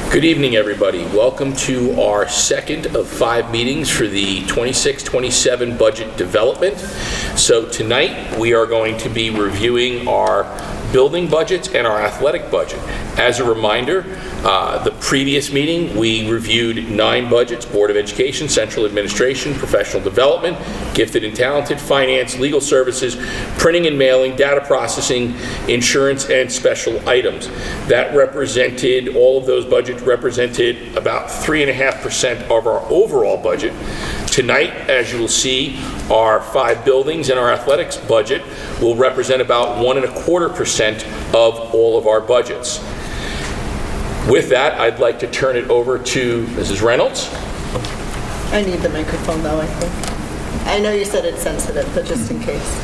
Good evening, everybody. Welcome to our second of 5 meetings for the 26-27 budget development. So tonight we are going to be reviewing our building budgets and our athletic budget. As a reminder, the previous meeting we reviewed 9 budgets: Board of Education, Central Administration, Professional Development, Gifted and Talented, Finance, Legal Services, Printing and Mailing, Data Processing, Insurance, and Special Items. That represented, all of those budgets represented about 3.5% of our overall budget. Tonight, as you will see, our 5 buildings and our athletics budget will represent about 1.25% of all of our budgets. With that, I'd like to turn it over to Mrs. Reynolds. I need the microphone though, I think. I know you said it's sensitive, but just in case.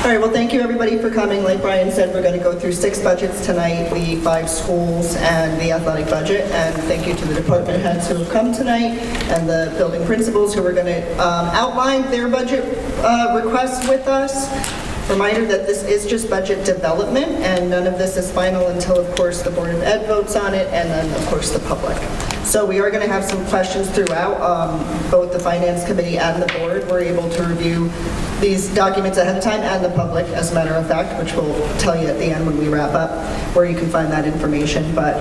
All right, well, thank you everybody for coming. Like Brian said, we're going to go through 6 budgets tonight, the 5 schools and the athletic budget. And thank you to the department heads who have come tonight and the building principals who are going to outline their budget requests with us. Reminder that this is just budget development and none of this is final until, of course, the Board of Ed votes on it and then, of course, the public. So we are going to have some questions throughout. Both the Finance Committee and the Board were able to review these documents ahead of time, and the public, as a matter of fact, which we'll tell you at the end when we wrap up where you can find that information. But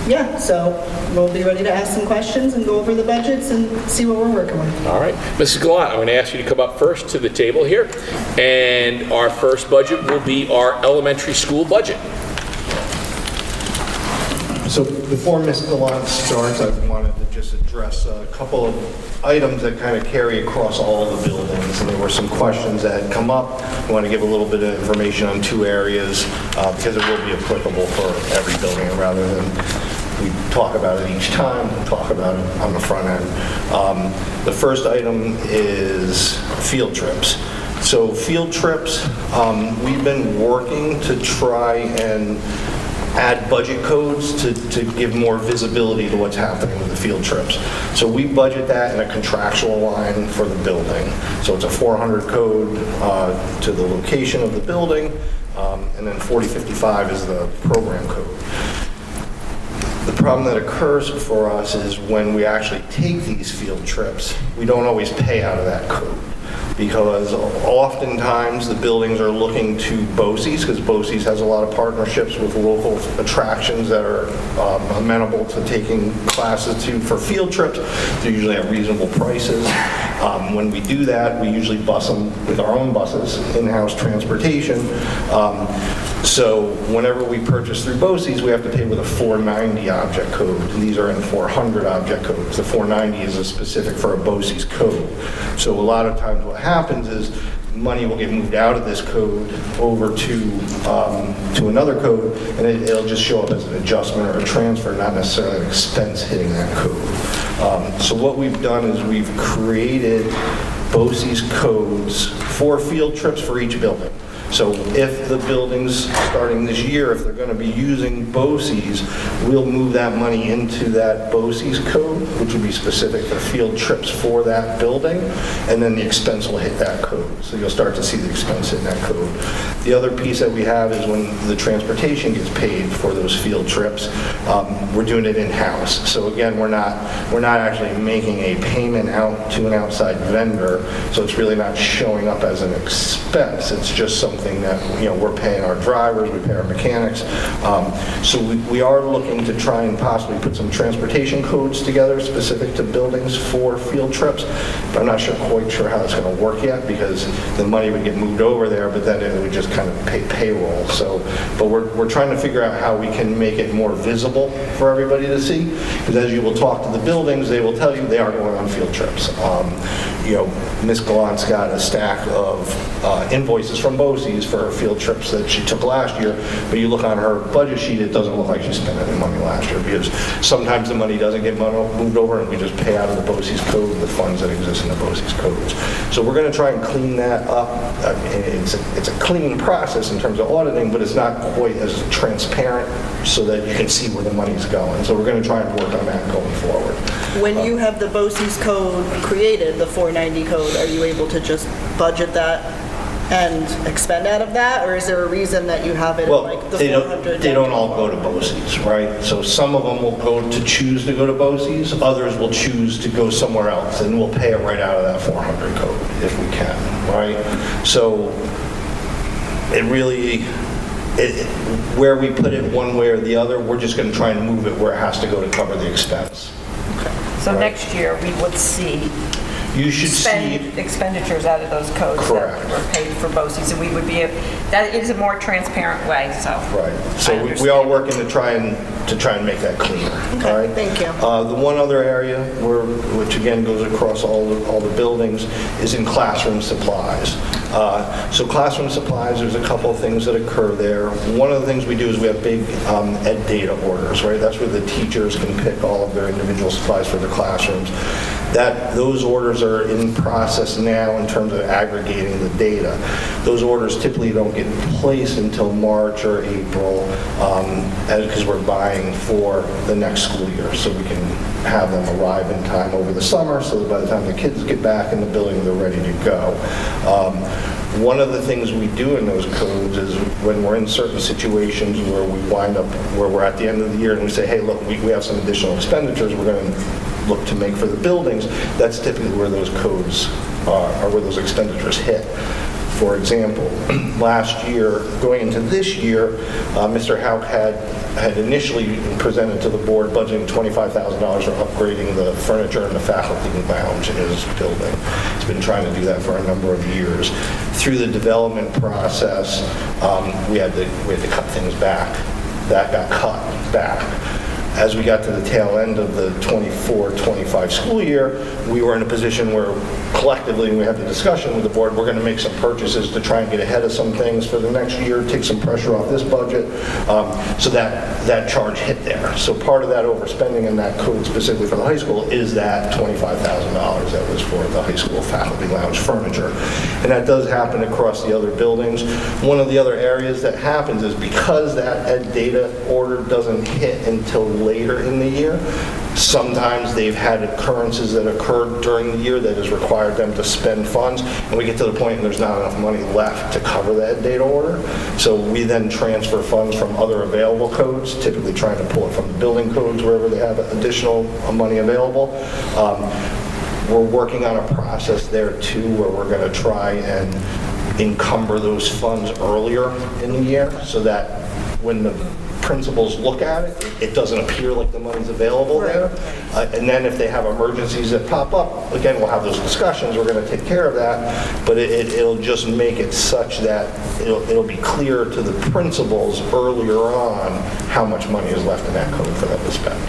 yeah, so we'll be ready to ask some questions and go over the budgets and see what we're working with. All right. Mrs. Gallant, I'm going to ask you to come up first to the table here. And our first budget will be our elementary school budget. So before Ms. Gallant starts, I wanted to just address a couple of items that kind of carry across all the buildings. And there were some questions that had come up. I want to give a little bit of information on 2 areas because it will be applicable for every building, and rather than we talk about it each time, we'll talk about it on the front end. The first item is field trips. So field trips, we've been working to try and add budget codes to give more visibility to what's happening with the field trips. So we budget that in a contractual line for the building. So it's a 400 code to the location of the building, and then 4055 is the program code. The problem that occurs for us is when we actually take these field trips, we don't always pay out of that code, because oftentimes the buildings are looking to BOCES, because BOCES has a lot of partnerships with local attractions that are amenable to taking classes for field trips. They usually have reasonable prices. When we do that, we usually bus them with our own buses, in-house transportation. So whenever we purchase through BOCES, we have to pay with a 490 object code. And these are in 400 object codes. The 490 is a specific for a BOCES code. So a lot of times what happens is money will get moved out of this code over to another code, and it'll just show up as an adjustment or a transfer, not necessarily an expense hitting that code. So what we've done is we've created BOCES codes for field trips for each building. So if the buildings starting this year, if they're going to be using BOCES, we'll move that money into that BOCES code, which would be specific for field trips for that building, and then the expense will hit that code. So you'll start to see the expense in that code. The other piece that we have is when the transportation gets paid for those field trips, we're doing it in-house. So again, we're not actually making a payment out to an outside vendor, so it's really not showing up as an expense. It's just something that, we're paying our drivers, we pay our mechanics. So we are looking to try and possibly put some transportation codes together specific to buildings for field trips. But I'm not quite sure how it's going to work yet, because the money would get moved over there, but then it would just kind of pay payroll. So, but we're trying to figure out how we can make it more visible for everybody to see. Because as you will talk to the buildings, they will tell you they are going on field trips. Ms. Gallant's got a stack of invoices from BOCES for field trips that she took last year, but you look on her budget sheet, it doesn't look like she spent any money last year, because sometimes the money doesn't get moved over and we just pay out of the BOCES code the funds that exist in the BOCES codes. So we're going to try and clean that up. It's a clean process in terms of auditing, but it's not quite as transparent so that you can see where the money's going. So we're going to try and work on that going forward. When you have the BOCES code created, the 490 code, are you able to just budget that and expend out of that? Or is there a reason that you have it at Well, like the they 400? don't all go to BOCES, right? So some of them will choose to go to BOCES, others will choose to go somewhere else, and we'll pay it right out of that 400 code if we can, right? So it really, where we put it one way or the other, we're just going to try and move it where it has to go to cover the expense. So Right. next year, we would see You should see, expenditures out of those codes Correct. that were paid for BOCES, and we would be, that is a more transparent way, so. right. So I we are understand. working to try and make that cleaner. All right? Thank you. The one other area which again goes across all the buildings, is in classroom supplies. So classroom supplies, there's a couple of things that occur there. One of the things we do is we have big ed data orders, right? That's where the teachers can pick all of their individual supplies for their classrooms. Those orders are in process now in terms of aggregating the data. Those orders typically don't get placed until March or April, because we're buying for the next school year, so we can have them arrive in time over the summer, so that by the time the kids get back in the building, they're ready to go. One of the things we do in those codes is when we're in certain situations where we wind up, where we're at the end of the year and we say, hey, look, we have some additional expenditures we're going to look to make for the buildings, that's typically where those codes are, where those expenditures hit. For example, last year, going into this year, Mr. Hauk had initially presented to the board budgeting $25,000 for upgrading the furniture in the faculty lounge in his building. He's been trying to do that for a number of years. Through the development process, we had to cut things back. That got cut back. As we got to the tail end of the 24-25 school year, we were in a position where collectively, and we had the discussion with the board, we're going to make some purchases to try and get ahead of some things for the next year, take some pressure off this budget, so that charge hit there. So part of that overspending in that code specifically for the high school is that $25,000 that was for the high school faculty lounge furniture. And that does happen across the other buildings. One of the other areas that happens is because that ed data order doesn't hit until later in the year, sometimes they've had occurrences that occurred during the year that has required them to spend funds, and we get to the point and there's not enough money left to cover that data order. So we then transfer funds from other available codes, typically trying to pull it from the building codes wherever they have additional money available. We're working on a process there too where we're going to try and encumber those funds earlier in the year so that when the principals look at it, it doesn't appear like the money's available there. And then if they have emergencies that pop up, again, we'll have those discussions, we're going to take care of that, but it'll just make it such that it'll be clear to the principals earlier on how much money is left in that code for them to spend.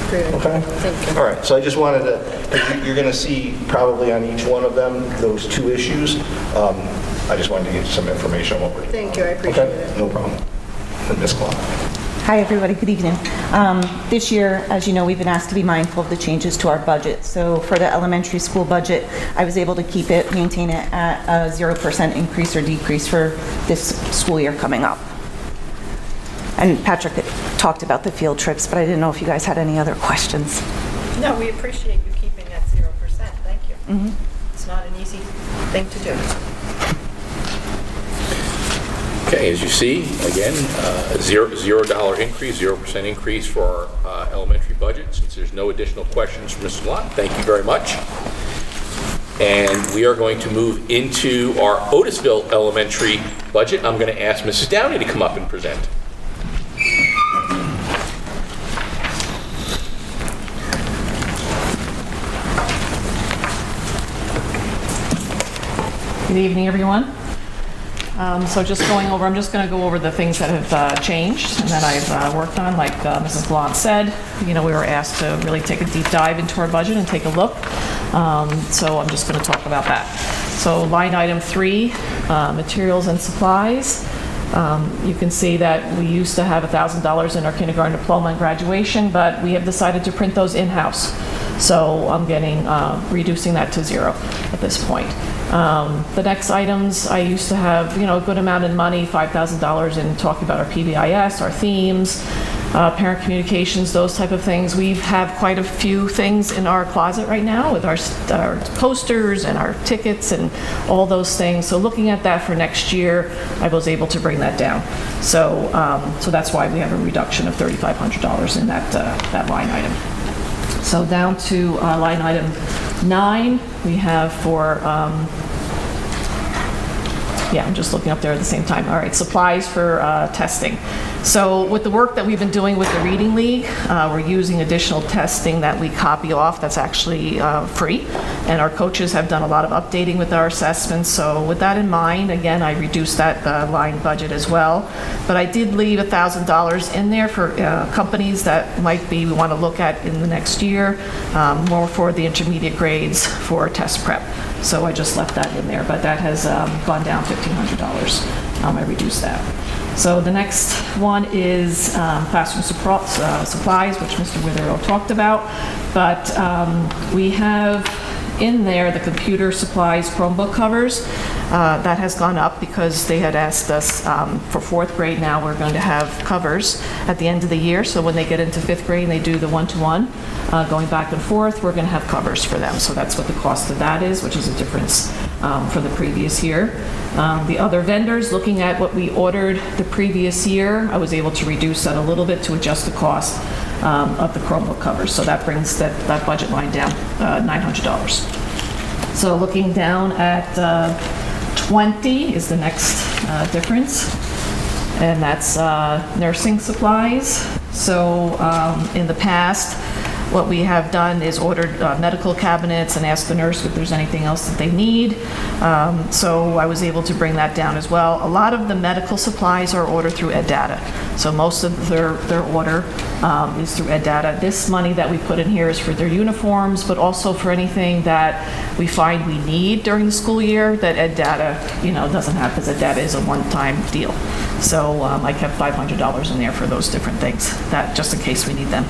Great. Okay? Thank you. All right, so I just wanted to, because you're going to see probably on each one of them, those two issues. I just wanted to give you some information on what we're doing. Thank you, I appreciate Okay? it. No problem. And Ms. Clark. Hi, everybody. Good evening. This year, as you know, we've been asked to be mindful of the changes to our budget. So for the elementary school budget, I was able to keep it, maintain it at a 0% increase or decrease for this school year coming up. And Patrick had talked about the field trips, but I didn't know if you guys had any other questions. No, we appreciate you keeping that 0%. Thank you. It's not an easy thing to do. Okay, as you see, again, $0 increase, 0% increase for our elementary budget. Since there's no additional questions from Mr. Lott, thank you very much. And we are going to move into our Otisville elementary budget. I'm going to ask Mrs. Downey to come up and present. Good evening, everyone. So just going over, I'm just going to go over the things that have changed and that I've worked on. Like Mrs. Blunt said, you know, we were asked to really take a deep dive into our budget and take a look. So I'm just going to talk about that. So line item 3, materials and supplies. You can see that we used to have $1,000 in our kindergarten diploma and graduation, but we have decided to print those in-house. So I'm reducing that to 0 at this point. The next items, I used to have, a good amount of money, $5,000 in talking about our PBIS, our themes, parent communications, those type of things. We have quite a few things in our closet right now with our posters and our tickets and all those things. So looking at that for next year, I was able to bring that down. So that's why we have a reduction of $3,500 in that line item. So down to line item 9, we have for, I'm just looking up there at the same time. All right, supplies for testing. So with the work that we've been doing with the Reading League, we're using additional testing that we copy off that's actually free. And our coaches have done a lot of updating with our assessments. So with that in mind, again, I reduced that line budget as well. But I did leave $1,000 in there for companies that might be we want to look at in the next year, more for the intermediate grades for test prep. So I just left that in there, but that has gone down $1,500. I reduced that. So the next one is classroom supplies, which Mr. Witherell talked about. But we have in there the computer supplies Chromebook covers. That has gone up because they had asked us for 4th grade now we're going to have covers at the end of the year. So when they get into 5th grade and they do the one-to-one going back and forth, we're going to have covers for them. So that's what the cost of that is, which is a difference for the previous year. The other vendors, looking at what we ordered the previous year, I was able to reduce that a little bit to adjust the cost of the Chromebook covers. So that brings that budget line down $900. So looking down at 20 is the next difference, and that's nursing supplies. So in the past, what we have done is ordered medical cabinets and asked the nurse if there's anything else that they need. So I was able to bring that down as well. A lot of the medical supplies are ordered through EdData. So most of their order is through EdData. This money that we put in here is for their uniforms, but also for anything that we find we need during the school year that EdData, doesn't have, because EdData is a one-time deal. So I kept $500 in there for those different things, that just in case we need them.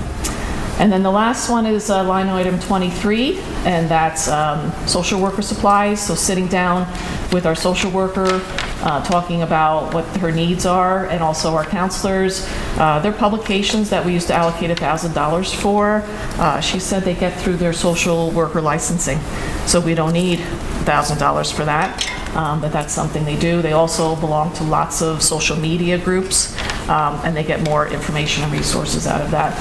And then the last one is line item 23, and that's social worker supplies. So sitting down with our social worker, talking about what her needs are, and also our counselors. Their publications that we used to allocate $1,000 for, she said they get through their social worker licensing. So we don't need $1,000 for that. But that's something they do. They also belong to lots of social media groups, and they get more information and resources out of that.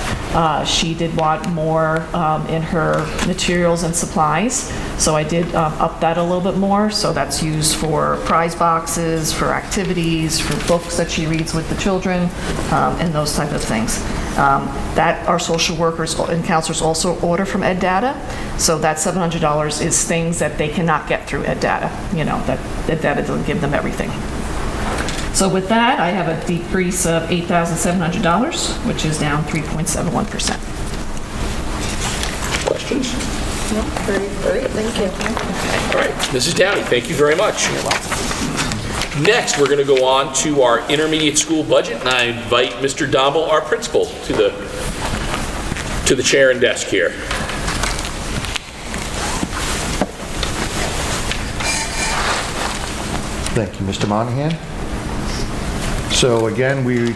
She did want more in her materials and supplies, so I did up that a little bit more. So that's used for prize boxes, for activities, for books that she reads with the children, and those type of things. That our social workers and counselors also order from EdData. So that $700 is things that they cannot get through EdData, that EdData doesn't give them everything. So with that, I have a decrease of $8,700, which is down 3.71%. Questions? No, very great, thank you. All right, Mrs. Downey, thank you very much. You're welcome. Next, we're going to go on to our intermediate school budget, and I invite Mr. Dombel, our principal, to the chair and desk here. Thank you, Mr. Monahan. So again, we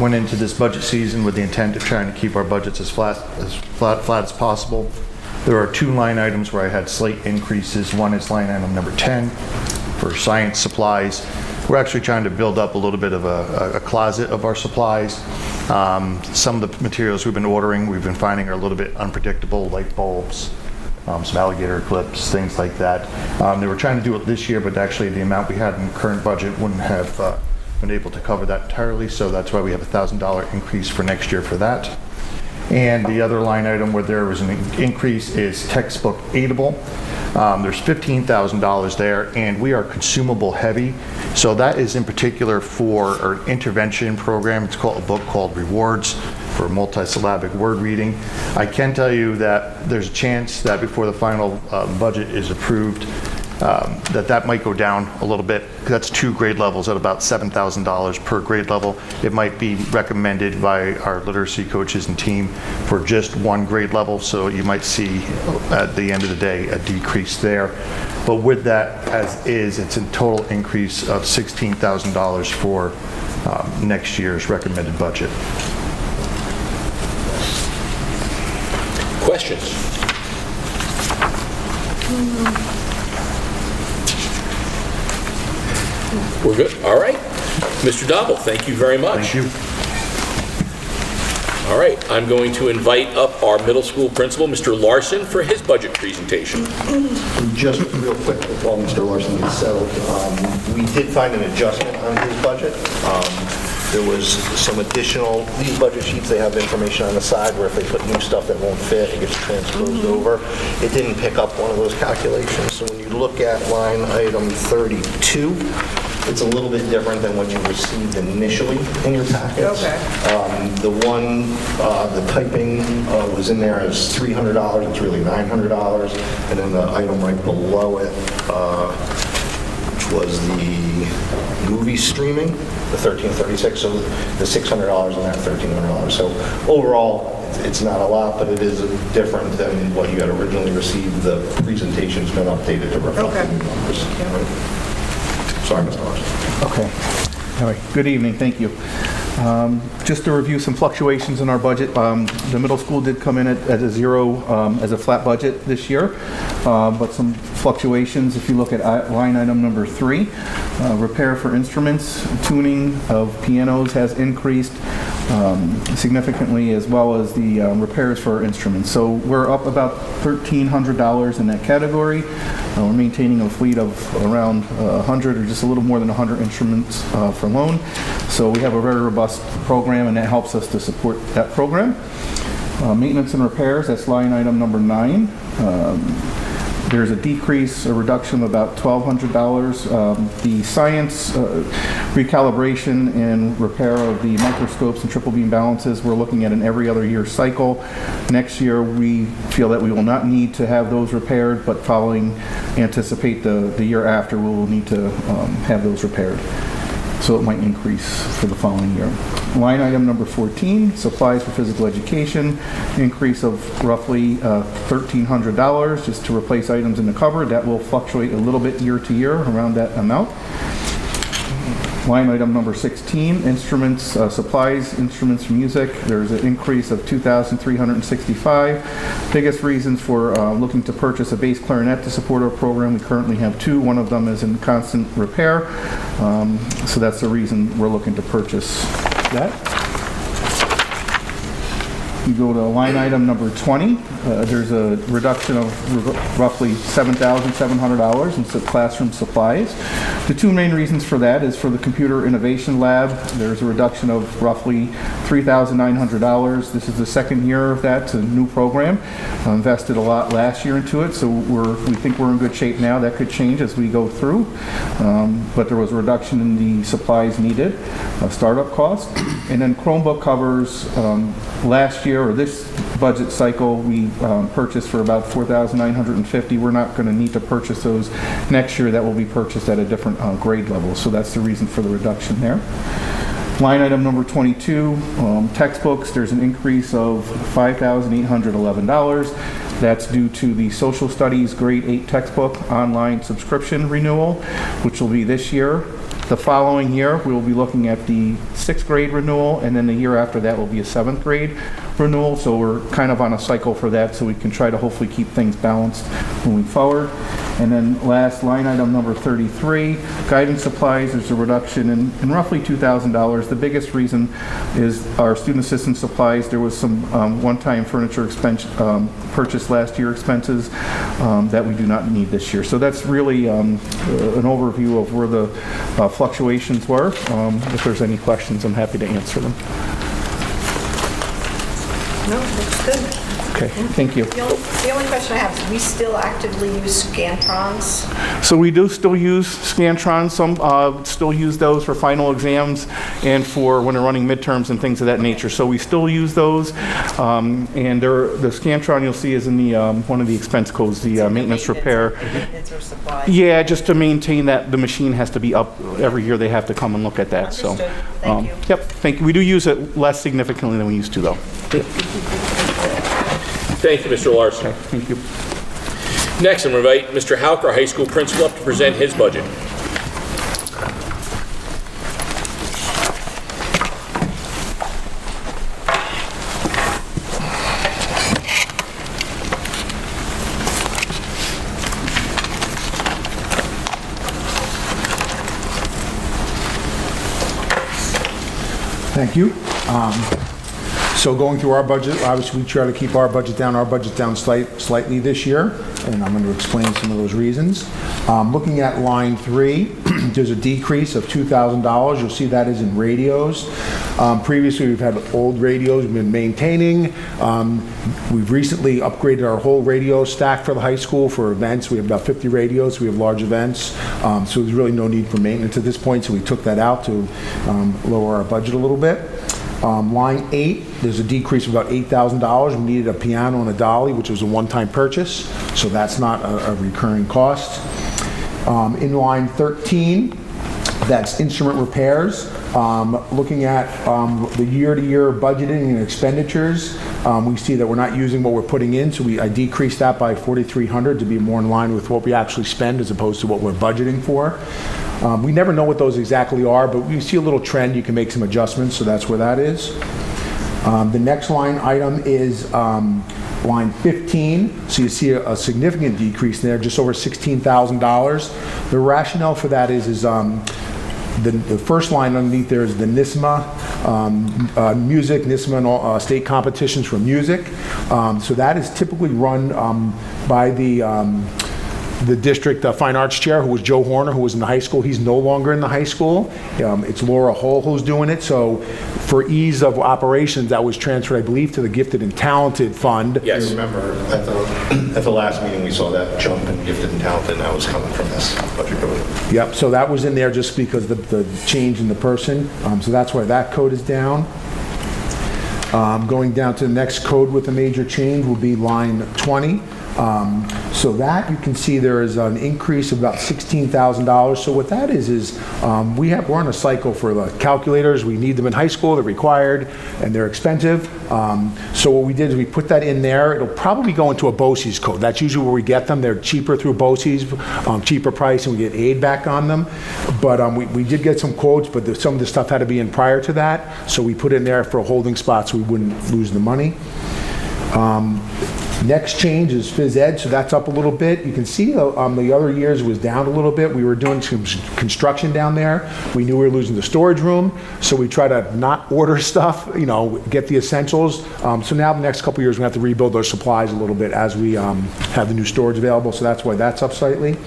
went into this budget season with the intent of trying to keep our budgets as flat as possible. There are 2 line items where I had slight increases. One is line item number 10 for science supplies. We're actually trying to build up a little bit of a closet of our supplies. Some of the materials we've been ordering, we've been finding are a little bit unpredictable, light bulbs, some alligator clips, things like that. They were trying to do it this year, but actually the amount we had in the current budget wouldn't have been able to cover that entirely, so that's why we have a $1,000 increase for next year for that. And the other line item where there was an increase is textbook aidable. There's $15,000 there, and we are consumable heavy. So that is in particular for our intervention program. It's called a book called Rewards for multisyllabic word reading. I can tell you that there's a chance that before the final budget is approved, that might go down a little bit. That's 2 grade levels at about $7,000 per grade level. It might be recommended by our literacy coaches and team for just 1 grade level, so you might see at the end of the day a decrease there. But with that as is, it's a total increase of $16,000 for next year's recommended budget. questions? We're good? All right. Mr. Dobble, thank you very much. Thank you. All right, I'm going to invite up our middle school principal, Mr. Larson, for his budget presentation. Just real quick, while Mr. Larson gets settled, we did find an adjustment on his budget. There was some additional, these budget sheets, they have information on the side where if they put new stuff that won't fit, it gets transposed over. It didn't pick up one of those calculations, so when you look at line item 32, it's a little bit different than what you received initially in your packets. Okay. The typing was in there as $300, it's really $900, and then the item right below it, which was the movie streaming, the $1336, so the $600 and that $1,300. So overall, it's not a lot, but it is different than what you had originally received. The presentation's been updated to reflect the new numbers. Sorry, Mr. Larson. Okay. All right. Good evening. Thank you. Just to review some fluctuations in our budget, the middle school did come in at a zero, as a flat budget this year, but some fluctuations. If you look at line item number 3, repair for instruments, tuning of pianos has increased significantly, as well as the repairs for instruments. So we're up about $1,300 in that category. We're maintaining a fleet of around 100 or just a little more than 100 instruments for loan. So we have a very robust program, and that helps us to support that program. Maintenance and repairs, that's line item number 9. There's a decrease, a reduction of about $1,200. The science recalibration and repair of the microscopes and triple beam balances, we're looking at an every other year cycle. Next year, we feel that we will not need to have those repaired, but anticipate the year after, we will need to have those repaired. So it might increase for the following year. Line item number 14, supplies for physical education, increase of roughly $1,300 just to replace items in the cupboard. That will fluctuate a little bit year to year around that amount. Line item number 16, instruments, supplies, instruments for music. There's an increase of $2,365. Biggest reasons for looking to purchase a bass clarinet to support our program. We currently have 2. One of them is in constant repair. So that's the reason we're looking to purchase that. You go to line item number 20, there's a reduction of roughly $7,700 in classroom supplies. The 2 main reasons for that is for the Computer Innovation Lab. There's a reduction of roughly $3,900. This is the second year of that. It's a new program. Invested a lot last year into it, so we think we're in good shape now. That could change as we go through, but there was a reduction in the supplies needed, startup cost. And then Chromebook covers, last year, or this budget cycle, we purchased for about $4,950. We're not going to need to purchase those next year. That will be purchased at a different grade level. So that's the reason for the reduction there. Line item number 22, textbooks. There's an increase of $5,811. That's due to the social studies grade 8 textbook online subscription renewal, which will be this year. The following year, we will be looking at the 6th grade renewal, and then the year after that will be a 7th grade renewal. So we're kind of on a cycle for that, so we can try to hopefully keep things balanced moving forward. And then last, line item number 33, guidance supplies. There's a reduction in roughly $2,000. The biggest reason is our student assistance supplies. There was some one-time furniture expense purchased last year expenses that we do not need this year. So that's really an overview of where the fluctuations were. If there's any questions, I'm happy to answer them. No, looks good. Okay, thank you. The only question I have is, we still actively use Scantrons? So we do still use Scantron. Some still use those for final exams and for when they're running midterms and things of that nature. So we still use those. And the Scantron you'll see is in the one of the expense codes, the maintenance repair. Maintenance or supply? Yeah, just to maintain that the machine has to be up every year. They have to come and look at that. Understood. So, Thank you. Yep, thank you. We do use it less significantly than we used to, though. Thank you, Mr. Larson. Thank you. Next, I'm going to invite Mr. Hauck, our high school principal, up to present his budget. Thank you. So going through our budget, obviously we try to keep our budget down slightly this year, and I'm going to explain some of those reasons. Looking at line 3, there's a decrease of $2,000. You'll see that is in radios. Previously, we've had old radios we've been maintaining. We've recently upgraded our whole radio stack for the high school for events. We have about 50 radios. We have large events. So there's really no need for maintenance at this point, so we took that out to lower our budget a little bit. Line 8, there's a decrease of about $8,000. We needed a piano and a dolly, which was a one-time purchase, so that's not a recurring cost. In line 13, that's instrument repairs. Looking at the year-to-year budgeting and expenditures, we see that we're not using what we're putting in, so I decreased that by $4,300 to be more in line with what we actually spend as opposed to what we're budgeting for. We never know what those exactly are, but we see a little trend, you can make some adjustments, so that's where that is. The next line item is line 15, so you see a significant decrease there, just over $16,000. The rationale for that is the first line underneath there is the NISMA music, NISMA and state competitions for music. So that is typically run by the district fine arts chair, who was Joe Horner, who was in the high school. He's no longer in the high school. It's Laura Hull who's doing it. So for ease of operations, that was transferred, I believe, to the Gifted and Talented Fund. Yes. I remember at the last meeting, we saw that jump in Gifted and Talented, and that was coming from this budget code. Yep, so that was in there just because the change in the person. So that's why that code is down. Going down to the next code with a major change will be line 20. So that you can see there is an increase of about $16,000. So what that is we're on a cycle for the calculators. We need them in high school, they're required, and they're expensive. So what we did is we put that in there. It'll probably go into a BOCES code. That's usually where we get them. They're cheaper through BOCES, cheaper price, and we get aid back on them. But we did get some quotes, but some of the stuff had to be in prior to that. So we put it in there for a holding spot so we wouldn't lose the money. Next change is phys ed, so that's up a little bit. You can see the other years was down a little bit. We were doing some construction down there. We knew we were losing the storage room, so we try to not order stuff, get the essentials. So now the next couple of years we have to rebuild our supplies a little bit as we have the new storage available, so that's why that's up slightly.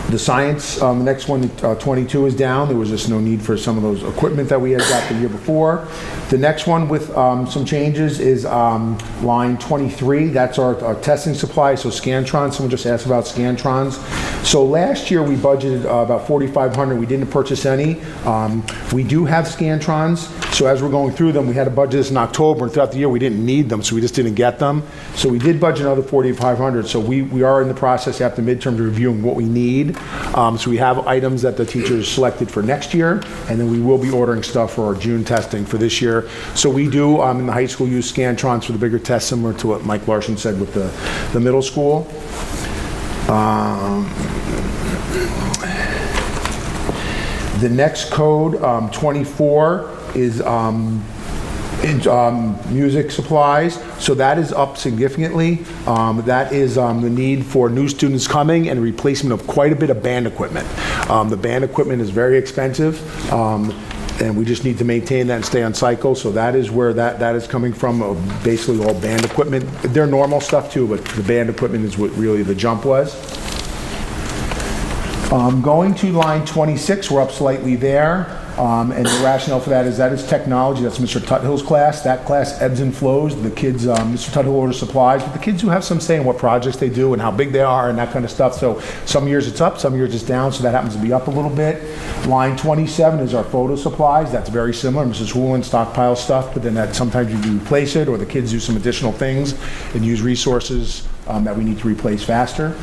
The science, the next one, 22 is down. There was just no need for some of those equipment that we had got the year before. The next one with some changes is line 23. That's our testing supply, so Scantron. Someone just asked about Scantrons. So last year we budgeted about $4,500. We didn't purchase any. We do have Scantrons, so as we're going through them, we had to budget this in October, and throughout the year we didn't need them, so we just didn't get them. So we did budget another $4,500. So we are in the process after midterm reviewing what we need. So we have items that the teachers selected for next year, and then we will be ordering stuff for our June testing for this year. So we do, in the high school, use Scantrons for the bigger tests, similar to what Mike Larson said with the middle school. The next code, 24, is music supplies, so that is up significantly. That is the need for new students coming and replacement of quite a bit of band equipment. The band equipment is very expensive, and we just need to maintain that and stay on cycle, so that is where that is coming from, basically all band equipment. They're normal stuff too, but the band equipment is what really the jump was. Going to line 26, we're up slightly there. And the rationale for that is technology. That's Mr. Tuthill's class. That class ebbs and flows. The kids, Mr. Tuthill orders supplies, but the kids do have some say in what projects they do and how big they are and that kind of stuff. So some years it's up, some years it's down, so that happens to be up a little bit. Line 27 is our photo supplies. That's very similar. Mrs. Hoolan stockpiles stuff, but then that sometimes you do replace it, or the kids do some additional things and use resources that we need to replace faster.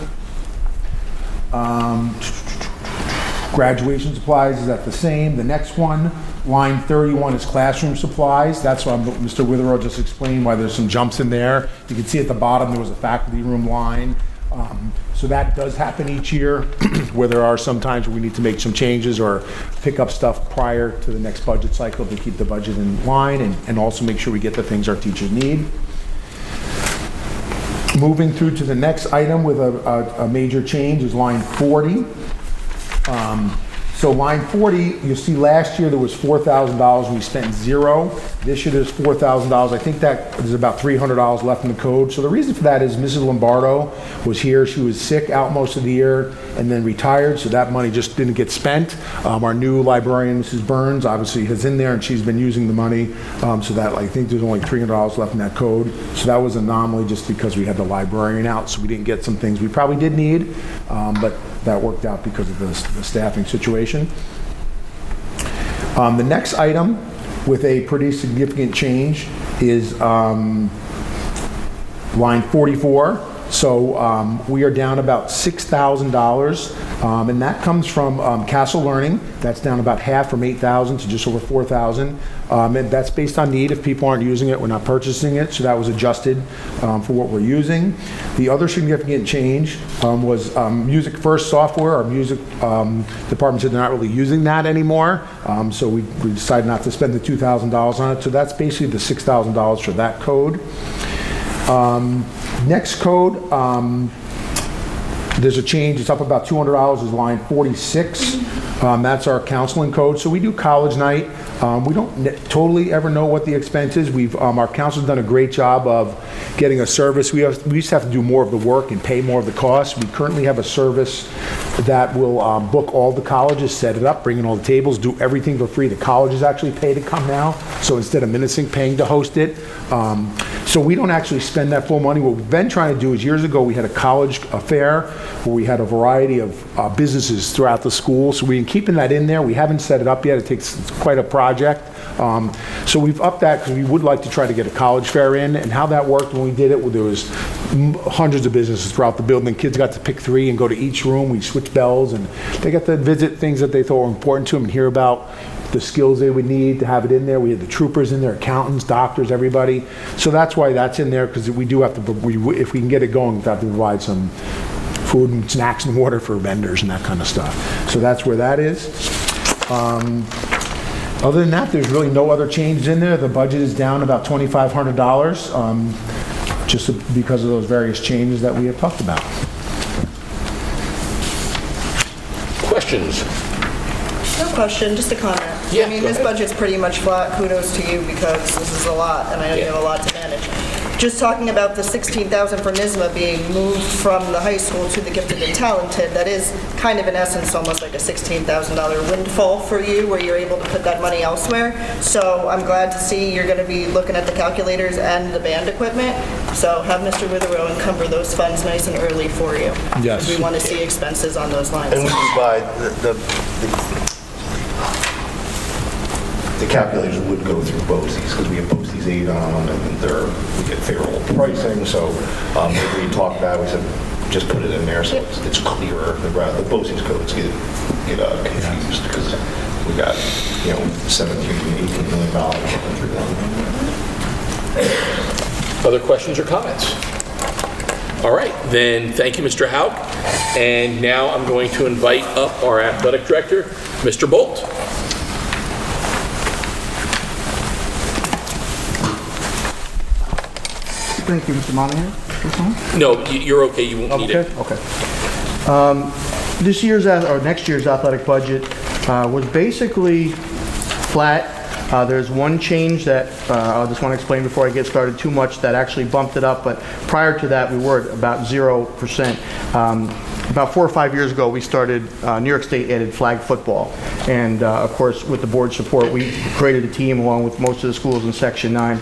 Graduation supplies is at the same. The next one, line 31, is classroom supplies. That's why Mr. Witherow just explained why there's some jumps in there. You can see at the bottom there was a faculty room line. So that does happen each year, where there are some times where we need to make some changes or pick up stuff prior to the next budget cycle to keep the budget in line and also make sure we get the things our teachers need. Moving through to the next item with a major change is line 40. So line 40, you'll see last year there was $4,000, we spent zero. This year there's $4,000. I think that there's about $300 left in the code. So the reason for that is Mrs. Lombardo was here, she was sick out most of the year and then retired, so that money just didn't get spent. Our new librarian, Mrs. Burns, obviously is in there and she's been using the money, so that I think there's only $300 left in that code. So that was an anomaly just because we had the librarian out, so we didn't get some things we probably did need, but that worked out because of the staffing situation. The next item with a pretty significant change is line 44. So we are down about $6,000, and that comes from Castle Learning. That's down about half, from $8,000 to just over $4,000. And that's based on need. If people aren't using it, we're not purchasing it, so that was adjusted for what we're using. The other significant change was Music First software. Our music department said they're not really using that anymore, so we decided not to spend the $2,000 on it. So that's basically the $6,000 for that code. Next code, there's a change. It's up about $200, is line 46. That's our counseling code. So we do college night. We don't totally ever know what the expense is. Our counselor's done a great job of getting a service. We used to have to do more of the work and pay more of the costs. We currently have a service that will book all the colleges, set it up, bring in all the tables, do everything for free. The colleges actually pay to come now, so instead of Minisync paying to host it. So we don't actually spend that full money. What we've been trying to do is, years ago, we had a college affair where we had a variety of businesses throughout the school. So we've been keeping that in there. We haven't set it up yet. It takes quite a project. So we've upped that because we would like to try to get a college fair in. And how that worked when we did it, there was hundreds of businesses throughout the building. Kids got to pick 3 and go to each room. We switched bells, and they got to visit things that they thought were important to them and hear about the skills they would need to have it in there. We had the troopers in there, accountants, doctors, everybody. So that's why that's in there, because we do have to, if we can get it going, we have to provide some food and snacks and water for vendors and that kind of stuff. So that's where that is. Other than that, there's really no other changes in there. The budget is down about $2,500, just because of those various changes that we have talked about. Questions? No question, just a comment. Yeah, I mean, go this ahead. budget's pretty much flat. Kudos to you, because this is a lot, and I know you have a lot to manage. Just talking about the $16,000 for NYSSMA being moved from the high school to the gifted and talented, that is kind of in essence almost like a $16,000 windfall for you, where you're able to put that money elsewhere. So I'm glad to see you're going to be looking at the calculators and the band equipment. So have Mr. Witherow encumber those funds nice and early for you. Yes. We want to see expenses on those lines. And we can buy, the calculators would go through BOCES, because we have BOCES 8 on them, and we get favorable pricing, so if we talked about it, we said, just put it in there so it's clearer. The BOCES codes get confused, because we got, $17, $18 million going through them. Other questions or comments? All right, then thank you, Mr. Hauk. And now I'm going to invite up our athletic director, Mr. Bolt. Thank you, Mr. Monahan. No, you're okay, you won't need it. Okay. This year's, or next year's athletic budget was basically flat. There's one change that I just want to explain before I get started too much that actually bumped it up, but prior to that we were at about 0%. About 4 or 5 years ago, we started, New York State added flag football. And of course, with the board's support, we created a team along with most of the schools in Section 9.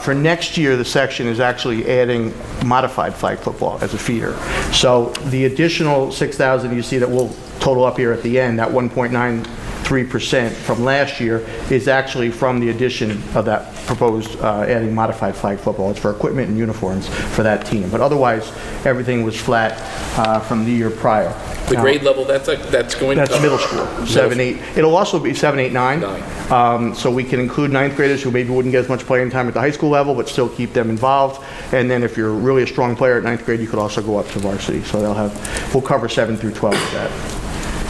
For next year, the section is actually adding modified flag football as a feeder. So the additional 6,000 you see that will total up here at the end, that 1.93% from last year, is actually from the addition of that proposed adding modified flag football. It's for equipment and uniforms for that team. But otherwise, everything was flat from the year prior. The grade level, that's going to... That's middle school, 7, 8. It'll also be 7, 8, 9. So we can include ninth graders who maybe wouldn't get as much playing time at the high school level, but still keep them involved. And then if you're really a strong player at ninth grade, you could also go up to varsity. So we'll cover 7 through 12 with that.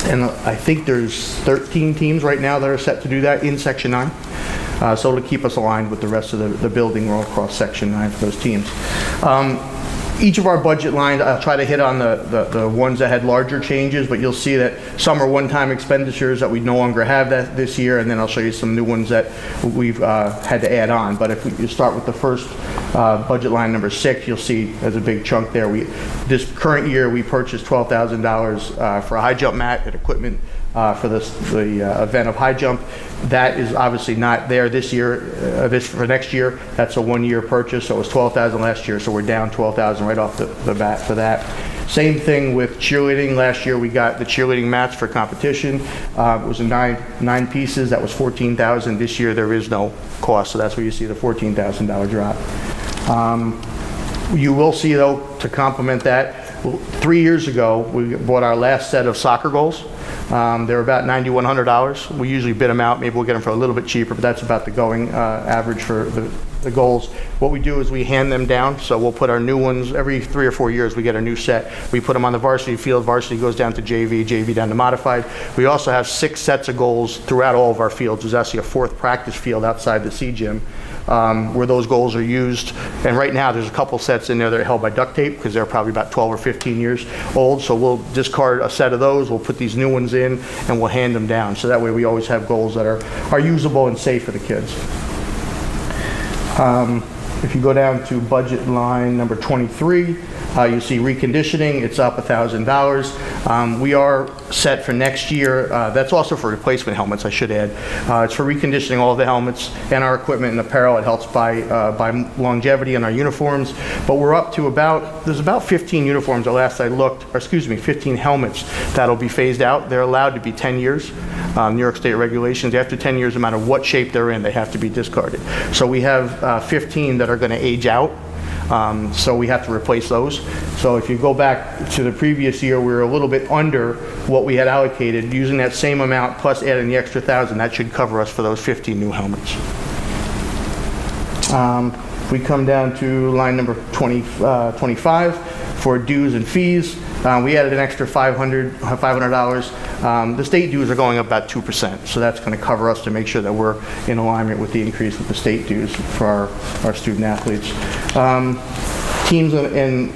And I think there's 13 teams right now that are set to do that in Section 9. So it'll keep us aligned with the rest of the building all across Section 9 for those teams. each of our budget lines, I'll try to hit on the ones that had larger changes, but you'll see that some are one-time expenditures that we no longer have that this year, and then I'll show you some new ones that we've had to add on. But if you start with the first budget line, number 6, you'll see there's a big chunk there. This current year, we purchased $12,000 for a high jump mat and equipment for the event of high jump. That is obviously not there this year, for next year. That's a one-year purchase, so it was $12,000 last year, so we're down $12,000 right off the bat for that. Same thing with cheerleading. Last year we got the cheerleading mats for competition. It was nine pieces. That was $14,000. This year there is no cost, so that's where you see the $14,000 drop. You will see, though, to complement that, 3 years ago, we bought our last set of soccer goals. They're about $9,100. We usually bid them out. Maybe we'll get them for a little bit cheaper, but that's about the going average for the goals. What we do is we hand them down, so we'll put our new ones, every 3 or 4 years we get a new set. We put them on the varsity field, varsity goes down to JV, JV down to modified. We also have 6 sets of goals throughout all of our fields. There's actually a 4th practice field outside the C gym where those goals are used. And right now there's a couple sets in there that are held by duct tape because they're probably about 12 or 15 years old. So we'll discard a set of those, we'll put these new ones in, and we'll hand them down. So that way we always have goals that are usable and safe for the kids. If you go down to budget line number 23, you see reconditioning, it's up $1,000. We are set for next year, that's also for replacement helmets, I should add. It's for reconditioning all the helmets and our equipment and apparel. It helps by longevity in our uniforms. But we're up to there's about 15 uniforms the last I looked, or excuse me, 15 helmets that'll be phased out. They're allowed to be 10 years. New York State regulations, after 10 years, no matter what shape they're in, they have to be discarded. So we have 15 that are going to age out. So we have to replace those. So if you go back to the previous year, we were a little bit under what we had allocated. Using that same amount plus adding the extra 1,000, that should cover us for those 15 new helmets. We come down to line number 25 for dues and fees. We added an extra $500. The state dues are going up about 2%, so that's going to cover us to make sure that we're in alignment with the increase with the state dues for our student athletes. Teams and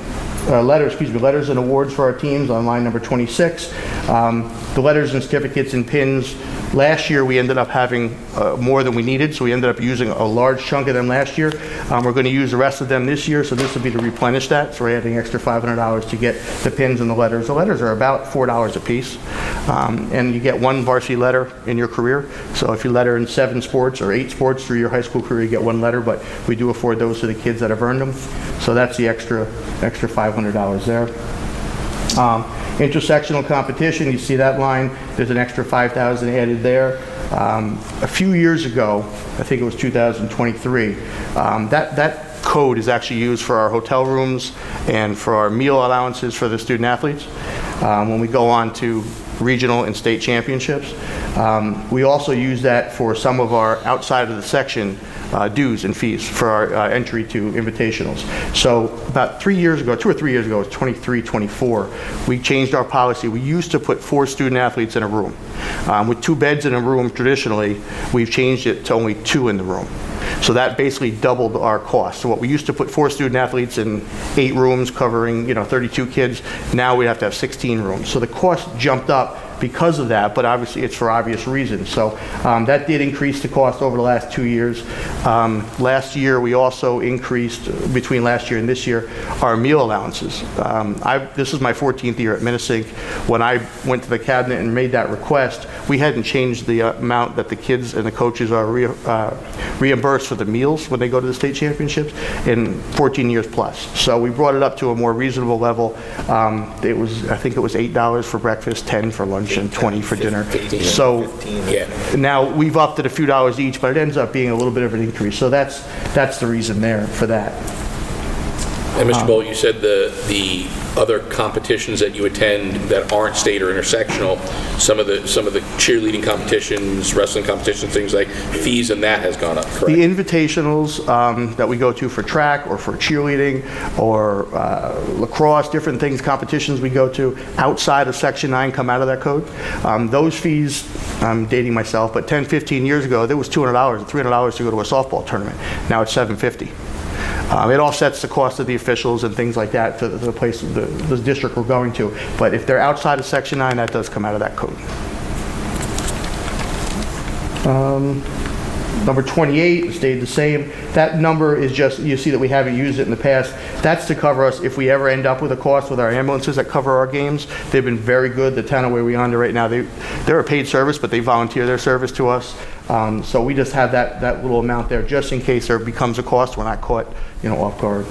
letters and awards for our teams on line number 26. The letters and certificates and pins, last year we ended up having more than we needed, so we ended up using a large chunk of them last year. We're going to use the rest of them this year, so this will be to replenish that. So we're adding extra $500 to get the pins and the letters. The letters are about $4 a piece, and you get one varsity letter in your career. So if you letter in 7 sports or 8 sports through your high school career, you get 1 letter, but we do afford those to the kids that have earned them. So that's the extra $500 there. Intersectional competition, you see that line, there's an extra $5,000 added there. A few years ago, I think it was 2023, that code is actually used for our hotel rooms and for our meal allowances for the student athletes when we go on to regional and state championships. We also use that for some of our outside of the section dues and fees for our entry to invitationals. So about 3 years ago, 2 or 3 years ago, it was 23, 24, we changed our policy. We used to put 4 student athletes in a room. With 2 beds in a room traditionally, we've changed it to only 2 in the room. So that basically doubled our cost. So what we used to put 4 student athletes in 8 rooms covering 32 kids, now we have to have 16 rooms. So the cost jumped up because of that, but obviously it's for obvious reasons. So that did increase the cost over the last 2 years. Last year we also increased, between last year and this year, our meal allowances. This is my 14th year at Minnesink. When I went to the cabinet and made that request, we hadn't changed the amount that the kids and the coaches are reimbursed for the meals when they go to the state championships in 14 years plus. So we brought it up to a more reasonable level. I think it was $8 for breakfast, 10 for lunch, and 20 for dinner. 15, So 15, yeah. now we've upped it a few dollars each, but it ends up being a little bit of an increase. So that's the reason there for that. And Mr. Bolt, you said the other competitions that you attend that aren't state or intersectional, some of the cheerleading competitions, wrestling competitions, things like fees, and that has gone up, correct? The invitationals that we go to for track or for cheerleading or lacrosse, different things, competitions we go to outside of Section 9 come out of that code. Those fees, I'm dating myself, but 10, 15 years ago, there was $200 or $300 to go to a softball tournament. Now it's $750. It offsets the cost of the officials and things like that to the place, the district we're going to. But if they're outside of Section 9, that does come out of that code. Number 28 stayed the same. That number is just, you see that we haven't used it in the past. That's to cover us if we ever end up with a cost with our ambulances that cover our games. They've been very good. The town of Wayanda right now, they're a paid service, but they volunteer their service to us. So we just have that little amount there just in case there becomes a cost. We're not caught, off guard.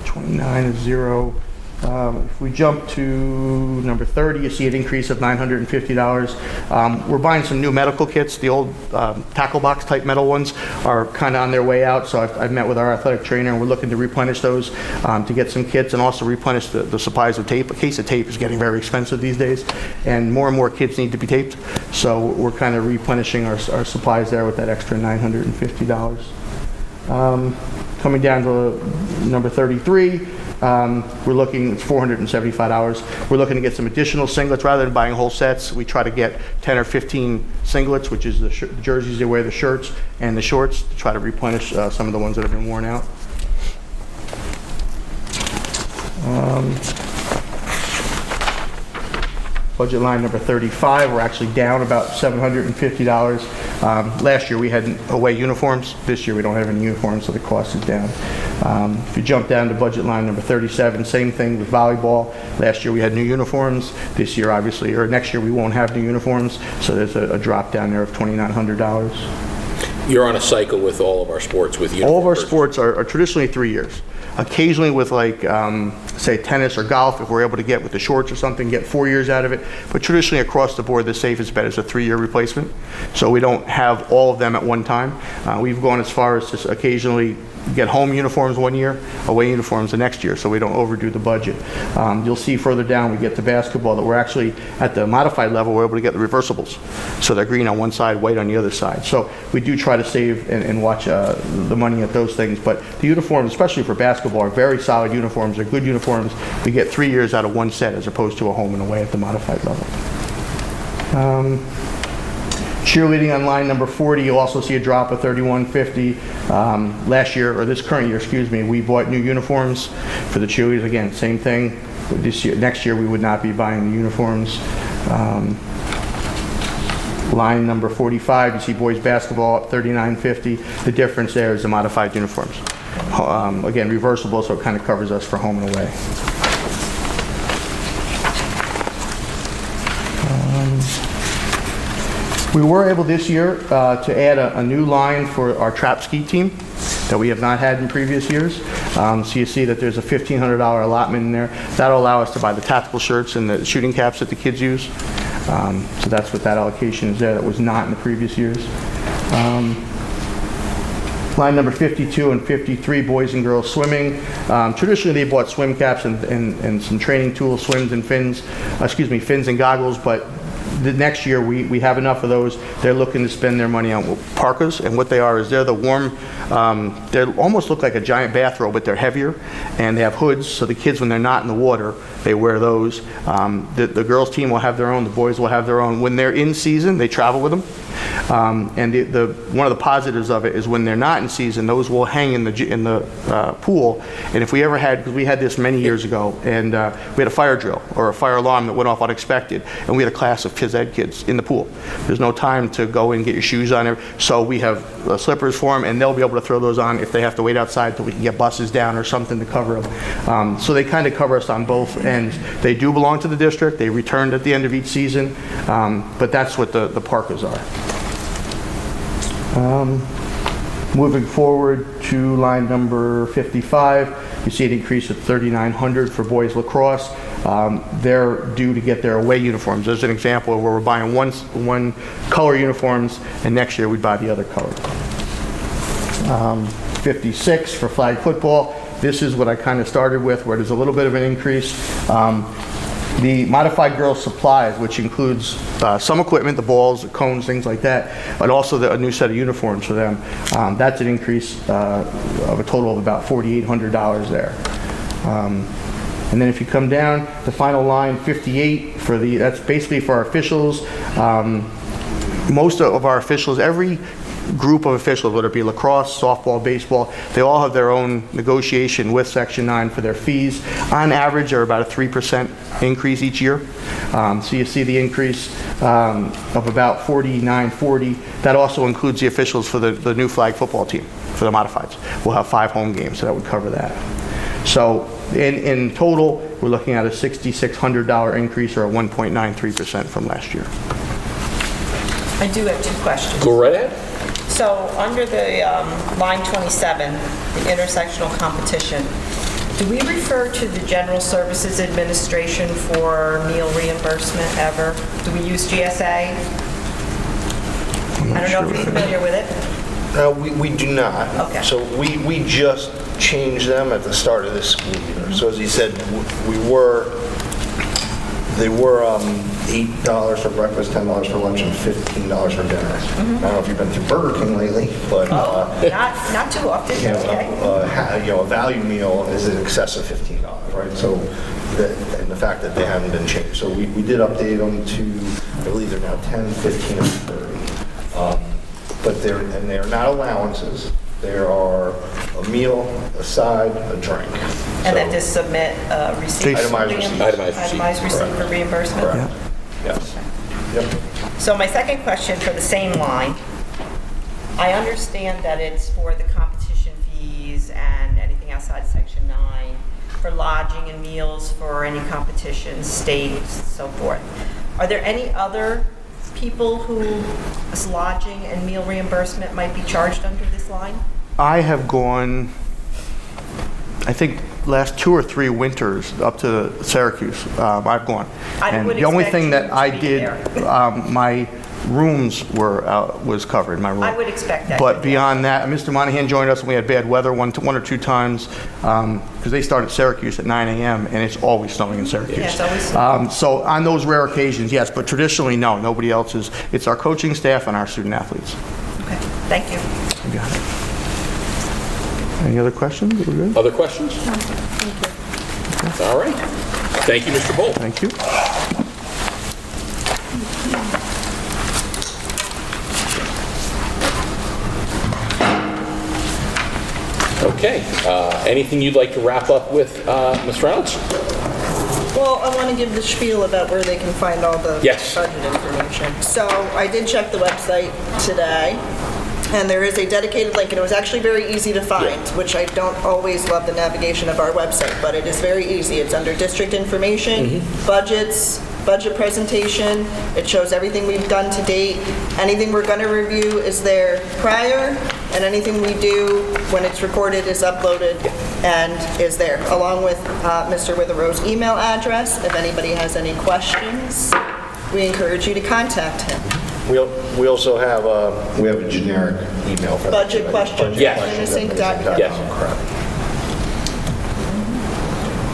29 is 0. If we jump to number 30, you see an increase of $950. We're buying some new medical kits. The old tackle box type metal ones are kind of on their way out, so I've met with our athletic trainer, and we're looking to replenish those to get some kits and also replenish the supplies of tape. A case of tape is getting very expensive these days, and more kids need to be taped, so we're kind of replenishing our supplies there with that extra $950. Coming down to number 33, we're looking, it's $475. We're looking to get some additional singlets. Rather than buying whole sets, we try to get 10 or 15 singlets, which is the jerseys they wear, the shirts, and the shorts, to try to replenish some of the ones that have been worn out. Budget line number 35, we're actually down about $750. Last year we had away uniforms. This year we don't have any uniforms, so the cost is down. If you jump down to budget line number 37, same thing with volleyball. Last year we had new uniforms. This year, obviously, or next year we won't have new uniforms, so there's a drop down there of $2,900. You're on a cycle with all of our sports with uniforms. All of our sports are traditionally 3 years. Occasionally with say tennis or golf, if we're able to get with the shorts or something, get 4 years out of it. But traditionally across the board, the safest bet is a 3-year replacement. So we don't have all of them at one time. We've gone as far as to occasionally get home uniforms 1 year, away uniforms the next year, so we don't overdo the budget. You'll see further down we get to basketball that we're actually at the modified level, we're able to get the reversibles. So they're green on one side, white on the other side. So we do try to save and watch the money at those things. But the uniforms, especially for basketball, are very solid uniforms. They're good uniforms. We get 3 years out of one set as opposed to a home and away at the modified level. Cheerleading on line number 40, you'll also see a drop of $3,150. Last year, or this current year, excuse me, we bought new uniforms for the cheerleaders. Again, same thing. This year, next year, we would not be buying the uniforms. Line number 45, you see boys basketball up $3,950. The difference there is the modified uniforms. Again, reversible, so it kind of covers us for home and away. We were able this year to add a new line for our trap ski team that we have not had in previous years. So you see that there's a $1,500 allotment in there. That'll allow us to buy the tactical shirts and the shooting caps that the kids use. So that's what that allocation is there. That was not in the previous years. Line number 52 and 53, boys and girls swimming. Traditionally, they bought swim caps and some training tools, fins and goggles, but the next year we have enough of those. They're looking to spend their money on parkas, and what they are is they're the warm, they almost look like a giant bathrobe, but they're heavier, and they have hoods, so the kids, when they're not in the water, they wear those. The girls team will have their own, the boys will have their own. When they're in season, they travel with them. And one of the positives of it is when they're not in season, those will hang in the pool. And if we ever had, because we had this many years ago, and we had a fire drill or a fire alarm that went off unexpected, and we had a class of phys ed kids in the pool. There's no time to go and get your shoes on there, so we have slippers for them, and they'll be able to throw those on if they have to wait outside till we can get buses down or something to cover them. So they kind of cover us on both ends. They do belong to the district. They returned at the end of each season, but that's what the parkas are. Moving forward to line number 55, you see an increase of $3,900 for boys lacrosse. They're due to get their away uniforms. There's an example where we're buying one color uniforms, and next year we buy the other color. 56 for flag football. This is what I kind of started with, where there's a little bit of an increase. The modified girls supplies, which includes some equipment, the balls, the cones, things like that, but also a new set of uniforms for them. That's an increase of a total of about $4,800 there. And then if you come down, the final line, 58, that's basically for our officials. Most of our officials, every group of officials, whether it be lacrosse, softball, baseball, they all have their own negotiation with Section 9 for their fees. On average, they're about a 3% increase each year. So you see the increase of about 49.40. That also includes the officials for the new flag football team, for the modifieds. We'll have 5 home games, so that would cover that. So in total, we're looking at a $6,600 increase, or a 1.93% from last year. I do have 2 questions. Go right ahead. So under the line 27, the intersectional competition, do we refer to the General Services Administration for meal reimbursement ever? Do we use GSA? I don't know if you're familiar with it. We do not. Okay. So we just changed them at the start of this school year. So as he said, they were $8 for breakfast, $10 for lunch, and $15 for dinner. I don't know if you've been through Burger King lately, but Not too often, okay. a value meal is in excess of $15, right? So, and the fact that they haven't been changed. So we did update them to, I believe they're now 10, 15, and 30. But they're not allowances. There are a meal, a side, a drink. And then just submit a receipt. Itemized receipt. Itemized receipt for reimbursement? Correct. Yes. Yep. So my second question for the same line, I understand that it's for the competition fees and anything outside Section 9, for lodging and meals for any competitions, states, so forth. Are there any other people whose lodging and meal reimbursement might be charged under this line? I have gone, I think, last 2 or 3 winters up to Syracuse. I've gone. I would the only expect thing you that to I be did, my rooms was covered, my room. I would expect that. But beyond that, Mr. Monahan joined us and we had bad weather one or two times because they start at Syracuse at 9 a.m. and it's always snowing in Syracuse. Yeah, it's always snowing. So on those rare occasions, yes, but traditionally, no, nobody else is. It's our coaching staff and our student athletes. Okay, thank you. You got it. Any other questions? We're good? Other questions? All right. Thank you, Mr. Bolt. Thank you. Okay. Anything you'd like to wrap up with, Ms. Reynolds? Well, I want to give the spiel about where they can find all the Yes. budget information. So I did check the website today, and there is a dedicated link, and it was actually very easy to find, which I don't always love the navigation of our website, but it is very easy. It's under district information, budgets, budget presentation. It shows everything we've done to date. Anything we're going to review is there prior, and anything we do when it's recorded is uploaded and is there, along with Mr. Witherow's email address. If anybody has any questions, we encourage you to contact him. We also have a generic email for that. Budget questions. Yes. Innosync.com. Yes.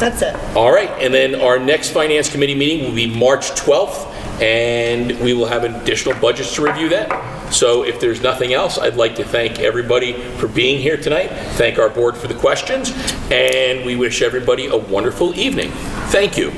That's it. All right, and then our next Finance Committee meeting will be March 12th, and we will have additional budgets to review then. So if there's nothing else, I'd like to thank everybody for being here tonight, thank our board for the questions, and we wish everybody a wonderful evening. Thank you.